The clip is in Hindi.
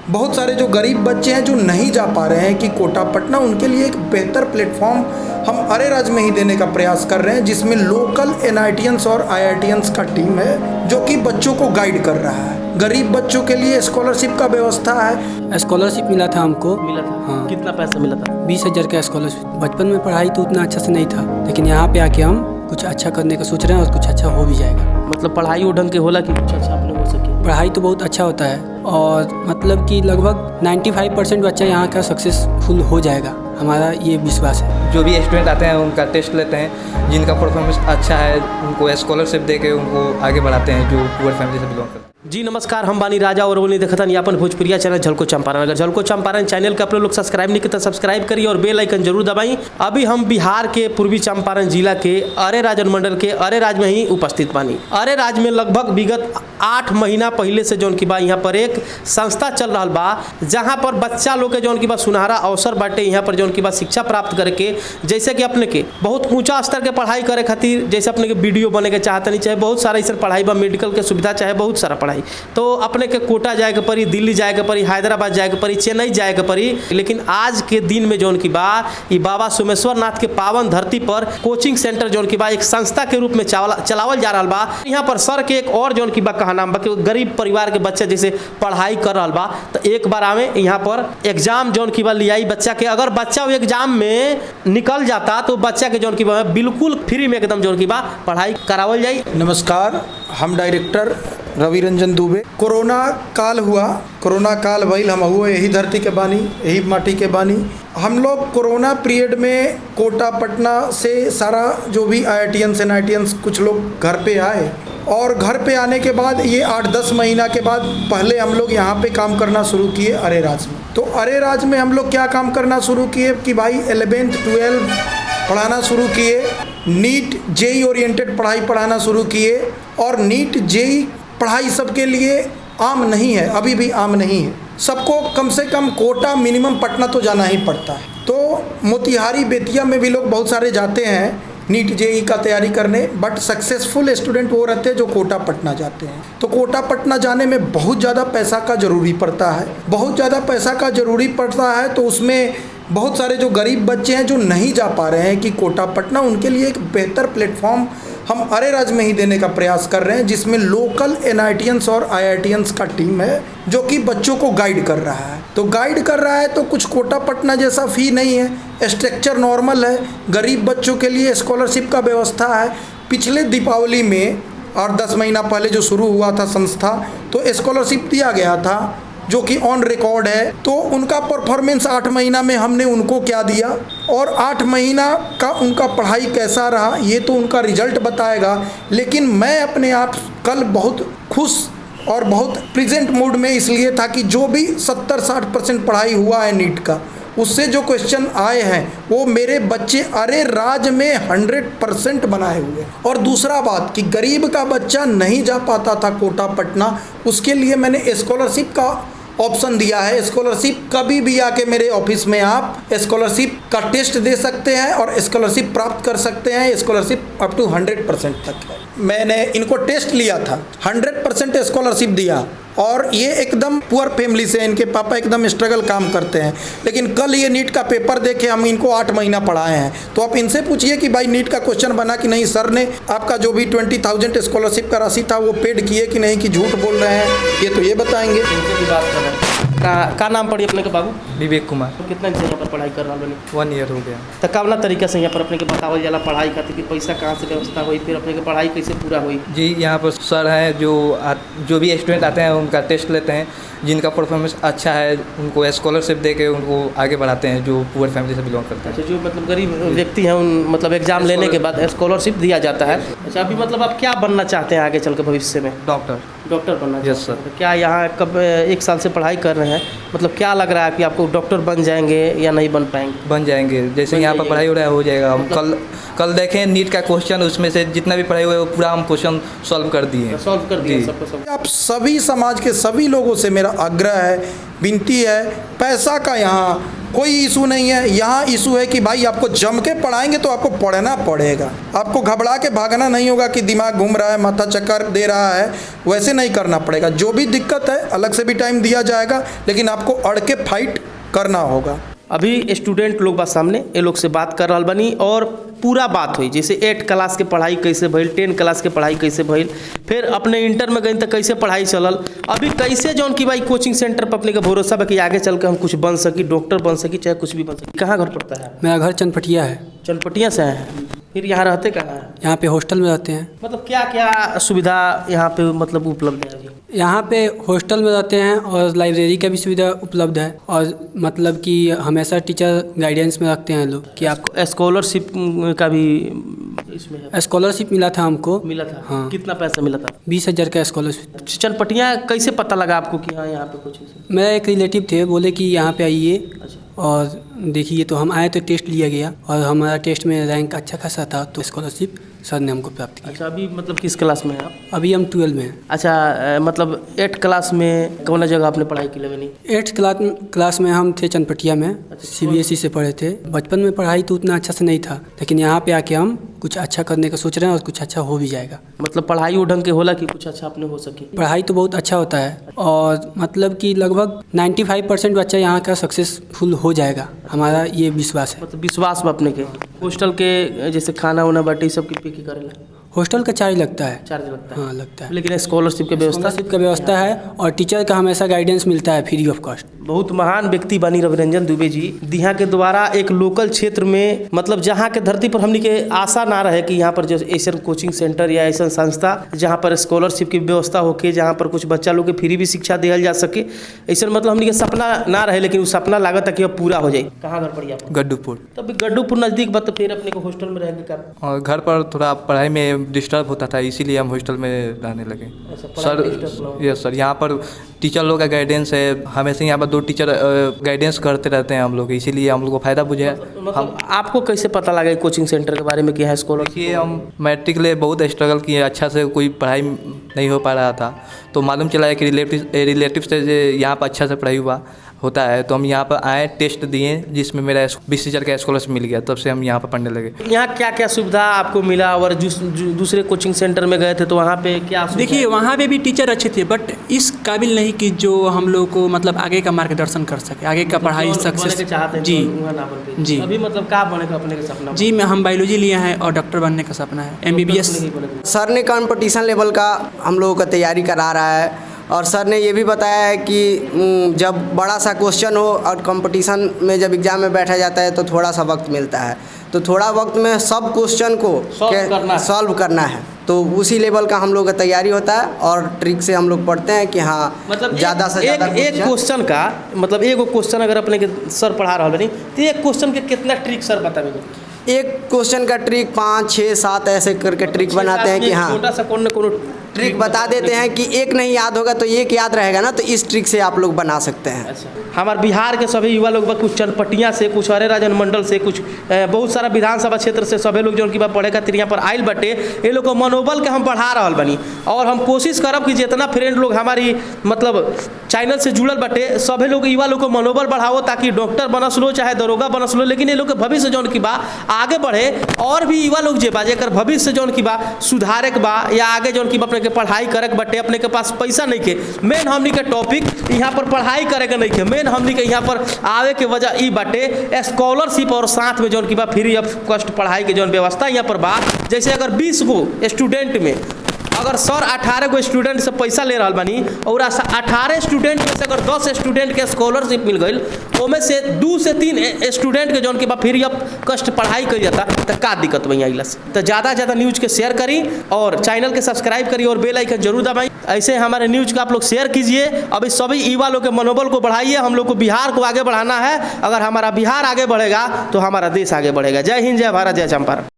बहुत सारे जो गरीब बच्चे हैं जो नहीं जा पा रहे हैं कि कोटा पटना, उनके लिए एक बेहतर प्लेटफॉर्म हम अरे राज्य में ही देने का प्रयास कर रहे हैं, जिसमें लोकल एनआईटियंस और आईआईटियंस का टीम है जो कि बच्चों को गाइड कर रहा है। गरीब बच्चों के लिए स्कॉलरशिप का व्यवस्था है। स्कॉलरशिप मिला था हमको। मिला था? हाँ। कितना पैसा मिला था? 20,000 का स्कॉलरशिप। बचपन में पढ़ाई तो उतना अच्छा से नहीं था, लेकिन यहाँ पे आके हम कुछ अच्छा करने का सोच रहे हैं और कुछ अच्छा हो भी जाएगा। मतलब पढ़ाई वो ढंग के होला कि कुछ अच्छा अपने हो सके? पढ़ाई तो बहुत अच्छा होता है और मतलब कि लगभग 95% बच्चा यहाँ का सक्सेसफुल हो जाएगा, हमारा ये विश्वास है। जो भी स्टूडेंट आते हैं उनका टेस्ट लेते हैं, जिनका परफॉर्मेंस अच्छा है उनको स्कॉलरशिप दे के उनको आगे बढ़ाते हैं, जो पुअर फैमिली से बिलोंग करते हैं। जी नमस्कार, हम बानी राजा और बोलनी देखतन यापन भोजपुरिया चैनल झलको चंपारण। अगर झलको चंपारण चैनल के अपने लोग सब्सक्राइब नहीं करते सब्सक्राइब करिए और बेल आइकन जरूर दबाई। अभी हम बिहार के पूर्वी चंपारण जिला के अरे राज मंडल के अरे राज में ही उपस्थित बानी। अरे राज में लगभग विगत 8 महीना पहले से जौन की बा यहाँ पर एक संस्था चल रहा बा, जहाँ पर बच्चा लोग के जौन की बा सुनहरा अवसर बाटे यहाँ पर जौन की बा शिक्षा प्राप्त करके, जैसे कि अपने के बहुत ऊंचा स्तर के पढ़ाई करे खातिर, जैसे अपने के वीडियो बने के चाहते नहीं, चाहे बहुत सारा ऐसा पढ़ाई बा, मेडिकल के सुविधा चाहे बहुत सारा पढ़ाई, तो अपने के कोटा जाए के पड़ी, दिल्ली जाए के पड़ी, हैदराबाद जाए के पड़ी, चेन्नई जाए के पड़ी। लेकिन आज के दिन में जौन की बा ये बाबा सोमेश्वर नाथ के पावन धरती पर कोचिंग सेंटर जौन की बा एक संस्था के रूप में चलावल जा रहा बा। यहाँ पर सर के एक और जौन की बा कहा नाम बा कि गरीब परिवार के बच्चे जैसे पढ़ाई कर रहा बा, तो एक बार आवे यहाँ पर एग्जाम जौन की बा लियाई बच्चा के, अगर बच्चा वो एग्जाम में निकल जाता तो बच्चा के जौन की बा बिल्कुल फ्री में एकदम जौन की बा पढ़ाई करावल जाई। नमस्कार, हम डायरेक्टर रवि रंजन दुबे। कोरोना काल हुआ, कोरोना काल भइल, हम हुए यही धरती के बानी, यही माटी के बानी। हम लोग कोरोना पीरियड में कोटा पटना से सारा जो भी आईआईटियंस एनआईटियंस कुछ लोग घर पे आए, और घर पे आने के बाद ये 8-10 महीना के बाद पहले हम लोग यहाँ पे काम करना शुरू किए अरे राज में। तो अरे राज में हम लोग क्या काम करना शुरू किए कि भाई 11th 12 पढ़ाना शुरू किए, नीट जेई ओरिएंटेड पढ़ाई पढ़ाना शुरू किए। और नीट जेई पढ़ाई सबके लिए आम नहीं है, अभी भी आम नहीं है। सबको कम से कम कोटा मिनिमम पटना तो जाना ही पड़ता है। तो मोतिहारी बेतिया में भी लोग बहुत सारे जाते हैं नीट जेई का तैयारी करने, बट सक्सेसफुल स्टूडेंट वो रहते हैं जो कोटा पटना जाते हैं। तो कोटा पटना जाने में बहुत ज़्यादा पैसा का ज़रूरी पड़ता है, बहुत ज़्यादा पैसा का ज़रूरी पड़ता है। तो उसमें बहुत सारे जो गरीब बच्चे हैं जो नहीं जा पा रहे हैं कि कोटा पटना, उनके लिए एक बेहतर प्लेटफॉर्म हम अरे राज्य में ही देने का प्रयास कर रहे हैं, जिसमें लोकल एनआईटियंस और आईआईटियंस का टीम है जो कि बच्चों को गाइड कर रहा है। तो गाइड कर रहा है तो कुछ कोटा पटना जैसा फ़ी नहीं है, स्ट्रक्चर नॉर्मल है। गरीब बच्चों के लिए स्कॉलरशिप का व्यवस्था है। पिछले दीपावली में 8-10 महीना पहले जो शुरू हुआ था संस्था, तो स्कॉलरशिप दिया गया था जो कि ऑन रिकॉर्ड है। तो उनका परफॉर्मेंस 8 महीना में हमने उनको क्या दिया और 8 महीना का उनका पढ़ाई कैसा रहा, ये तो उनका रिजल्ट बताएगा। लेकिन मैं अपने आप कल बहुत खुश और बहुत प्रेजेंट मूड में इसलिए था कि जो भी 70-60% पढ़ाई हुआ है नीट का, उससे जो क्वेश्चन आए हैं वो मेरे बच्चे अरे राज में 100% बनाए हुए। और दूसरा बात कि गरीब का बच्चा नहीं जा पाता था कोटा पटना, उसके लिए मैंने स्कॉलरशिप का ऑप्शन दिया है। स्कॉलरशिप कभी भी आके मेरे ऑफिस में आप स्कॉलरशिप का टेस्ट दे सकते हैं और स्कॉलरशिप प्राप्त कर सकते हैं। स्कॉलरशिप अप टू 100% तक है। मैंने इनको टेस्ट लिया था, 100% स्कॉलरशिप दिया, और ये एकदम पुअर फैमिली से, इनके पापा एकदम स्ट्रगल काम करते हैं। लेकिन कल ये नीट का पेपर देखे, हम इनको 8 महीना पढ़ाए हैं। तो आप इनसे पूछिए कि भाई नीट का क्वेश्चन बना कि नहीं, सर ने आपका जो भी 20,000 स्कॉलरशिप का राशि था वो पेड किए कि नहीं, कि झूठ बोल रहे हैं, ये तो ये बताएंगे। बात कर रहे हैं का नाम पड़ी अपने के बाबू? विवेक कुमार। तो कितना दिन से यहाँ पर पढ़ाई कर रहा बनी? 1 ईयर हो गया। तो कवना तरीका से यहाँ पर अपने के बतावल जाला पढ़ाई खातिर कि पैसा कहाँ से व्यवस्था हुई, फिर अपने के पढ़ाई कैसे पूरा हुई? जी, यहाँ पर सर हैं जो भी स्टूडेंट आते हैं उनका टेस्ट लेते हैं, जिनका परफॉर्मेंस अच्छा है उनको स्कॉलरशिप दे के उनको आगे बढ़ाते हैं, जो पुअर फैमिली से बिलोंग करते हैं। अच्छा, जो मतलब गरीब व्यक्ति हैं उन मतलब एग्जाम लेने के बाद स्कॉलरशिप दिया जाता है। अच्छा, अभी मतलब आप क्या बनना चाहते हैं आगे चल के भविष्य में? डॉक्टर बनना? Yes sir. तो क्या यहाँ कब 1 साल से पढ़ाई कर रहे हैं, मतलब क्या लग रहा है कि आपको डॉक्टर बन जाएंगे या नहीं बन पाएंगे? बन जाएंगे, जैसे यहाँ पर पढ़ाई हो जाएगा। हम कल देखें नीट का क्वेश्चन, उसमें से जितना भी पढ़ाई हुआ है वो पूरा हम क्वेश्चन सॉल्व कर दिए सबको। आप सभी समाज के सभी लोगों से मेरा आग्रह है, विनती है, पैसा का यहाँ कोई इशू नहीं है। यहाँ इशू है कि भाई आपको जम के पढ़ाएंगे तो आपको पढ़ना पड़ेगा, आपको घबरा के भागना नहीं होगा कि दिमाग घूम रहा है, माथा चक्कर दे रहा है, वैसे नहीं करना पड़ेगा। जो भी दिक्कत है अलग से भी टाइम दिया जाएगा, लेकिन आपको अड़ के फाइट करना होगा। अभी स्टूडेंट लोग बा सामने ये लोग से बात कर रहा बनी और पूरा बात हुई, जैसे 8 क्लास के पढ़ाई कैसे भइल, 10 क्लास के पढ़ाई कैसे भइल, फिर अपने इंटर में गई तो कैसे पढ़ाई चलल, अभी कैसे जौन की भाई कोचिंग सेंटर पर अपने का भरोसा बा कि आगे चल के हम कुछ बन सकी, डॉक्टर बन सकी, चाहे कुछ भी बन सकी। कहाँ घर पड़ता है? मेरा घर चनपटिया है। चनपटिया से आए हैं, फिर यहाँ रहते कहाँ हैं? यहाँ पे हॉस्टल में रहते हैं। मतलब क्या क्या सुविधा यहाँ पे मतलब उपलब्ध है अभी? यहाँ पे हॉस्टल में रहते हैं और लाइब्रेरी का भी सुविधा उपलब्ध है, और मतलब कि हमेशा टीचर गाइडेंस में रखते हैं लोग कि आपको स्कॉलरशिप का भी इसमें है? स्कॉलरशिप मिला था हमको। मिला था? हाँ। कितना पैसा मिला था? 20,000 का स्कॉलरशिप। चनपटिया कैसे पता लगा आपको कि हाँ यहाँ पे कुछ? मेरा एक रिलेटिव थे, बोले कि यहाँ पे आइए अच्छा। और देखिए, तो हम आए तो टेस्ट लिया गया और हमारा टेस्ट में रैंक अच्छा खासा था, तो स्कॉलरशिप सर ने हमको प्राप्त की। अच्छा, अभी मतलब किस क्लास में है आप? अभी हम 12 में हैं। अच्छा, मतलब 8 क्लास में कौन जगह आपने पढ़ाई की लेवनी? 8th क्लास में हम थे चनपटिया में, CBSE से पढ़े थे। बचपन में पढ़ाई तो उतना अच्छा से नहीं था, लेकिन यहाँ पे आके हम कुछ अच्छा करने का सोच रहे हैं और कुछ अच्छा हो भी जाएगा। मतलब पढ़ाई वो ढंग के होला कि कुछ अच्छा अपने हो सके? पढ़ाई तो बहुत अच्छा होता है और मतलब कि लगभग 95% बच्चा यहाँ का सक्सेसफुल हो जाएगा, हमारा ये विश्वास है। मतलब विश्वास बा अपने के। हॉस्टल के जैसे खाना वाना बाटी सब पे की करेला? हॉस्टल का चार्ज लगता है। चार्ज लगता है? हाँ, लगता है। लेकिन स्कॉलरशिप की व्यवस्था? स्कॉलरशिप का व्यवस्था है और टीचर का हमेशा गाइडेंस मिलता है फ्री ऑफ कॉस्ट। बहुत महान व्यक्ति बनी रविरंजन दुबे जी। दिहा के द्वारा एक लोकल क्षेत्र में, मतलब जहाँ के धरती पर हमने के आशा ना रहे कि यहाँ पर जो ऐसा कोचिंग सेंटर या ऐसा संस्था जहाँ पर स्कॉलरशिप की व्यवस्था होके, जहाँ पर कुछ बच्चा लोग के फ्री भी शिक्षा दिया जा सके, ऐसा मतलब हमने के सपना ना रहे, लेकिन वो सपना लागत है कि अब पूरा हो जाए। कहाँ घर पड़ी आप? गड्डूपुर। तब गड्डूपुर नज़दीक बा, तो फिर अपने को हॉस्टल में रहेंगे का? और घर पर थोड़ा पढ़ाई में डिस्टर्ब होता था, इसीलिए हम हॉस्टल में रहने लगे। सर, यस सर, यहाँ पर टीचर लोग का गाइडेंस है, हमेशा यहाँ पर 2 टीचर गाइडेंस करते रहते हैं हम लोग, इसीलिए हम लोग को फ़ायदा बुझे। हम आपको कैसे पता लगा कोचिंग सेंटर के बारे में कि है स्कॉलरशिप? ये हम मैट्रिक लिए बहुत स्ट्रगल किए, अच्छा से कोई पढ़ाई नहीं हो पा रहा था, तो मालूम चला है कि रिलेटिव से यहाँ पर अच्छा से पढ़ाई होता है, तो हम यहाँ पर आए, टेस्ट दिए, जिसमें मेरा 20,000 का स्कॉलरशिप मिल गया, तब से हम यहाँ पर पढ़ने लगे। यहाँ क्या क्या सुविधा आपको मिला और दूसरे कोचिंग सेंटर में गए थे तो वहाँ पे क्या? देखिए, वहाँ पे भी टीचर अच्छे थे, बट इस काबिल नहीं कि जो हम लोग को मतलब आगे का मार्गदर्शन कर सके, आगे का पढ़ाई सक्सेस। जी जी। अभी मतलब क्या बने का अपने का सपना? जी, हम बायोलॉजी लिए हैं और डॉक्टर बनने का सपना है, MBBS। सर ने कंपटीशन लेवल का हम लोगों का तैयारी करा रहा है, और सर ने ये भी बताया है कि जब बड़ा सा क्वेश्चन हो और कंपटीशन में जब एग्ज़ाम में बैठा जाता है तो थोड़ा सा वक्त मिलता है, तो थोड़ा वक्त में सब क्वेश्चन को सॉल्व करना है, तो उसी लेवल का हम लोग का तैयारी होता है और ट्रिक से हम लोग पढ़ते हैं कि हाँ, मतलब ज़्यादा से ज़्यादा एक क्वेश्चन का मतलब एक क्वेश्चन अगर अपने के सर पढ़ा रहा बनी तो एक क्वेश्चन के कितना ट्रिक सर बताएंगे? एक क्वेश्चन का ट्रिक 5, 6, 7 ऐसे करके ट्रिक बनाते हैं कि हाँ, छोटा सा कौन ट्रिक बता देते हैं कि एक नहीं याद होगा तो एक याद रहेगा ना, तो इस ट्रिक से आप लोग बना सकते हैं। अच्छा, हमारे बिहार के सभी युवा लोग कुछ चनपटिया से, कुछ अरे राजन मंडल से, कुछ बहुत सारा विधानसभा क्षेत्र से सभी लोग जो की पढ़े खातिर यहाँ पर आयल बटे, ये लोग को मनोबल के हम बढ़ा रहा बनी, और हम कोशिश करब कि जितना फ्रेंड लोग हमारी मतलब चैनल से जुड़ल बटे सभी लोग युवा लोग को मनोबल बढ़ाओ, ताकि डॉक्टर बनस लो चाहे दरोगा बनस लो, लेकिन ये लोग के भविष्य जौन की बा आगे बढ़े, और भी युवा लोग जे बा जेकर भविष्य जौन की बा सुधारे के बा या आगे जौन की अपने के पढ़ाई करे के बटे, अपने के पास पैसा नहीं के, मेन हमनी के टॉपिक यहाँ पर पढ़ाई करे के नहीं के, मेन हमनी के यहाँ पर आवे के वजह ई बाटे स्कॉलरशिप और साथ में जौन की बा फ्री ऑफ कॉस्ट पढ़ाई के जौन व्यवस्था यहाँ पर बा। जैसे अगर 20 गो स्टूडेंट में अगर सर 18 गो स्टूडेंट से पैसा ले रहा बानी और 18 स्टूडेंट में से अगर 10 स्टूडेंट के स्कॉलरशिप मिल गई, ओमे से 2 से 3 स्टूडेंट के जौन के बाद फ्री ऑफ कॉस्ट पढ़ाई कर जाता, तो का दिक्कत भैया अगला से? तो ज़्यादा से ज़्यादा न्यूज़ के शेयर करी और चैनल के सब्सक्राइब करी और बेल आइकन जरूर दबाई। ऐसे हमारे न्यूज़ का आप लोग शेयर कीजिए। अभी सभी युवा लोग के मनोबल को बढ़ाइए, हम लोग को बिहार को आगे बढ़ाना है। अगर हमारा बिहार आगे बढ़ेगा तो हमारा देश आगे बढ़ेगा। जय हिंद, जय भारत, जय चंपारण।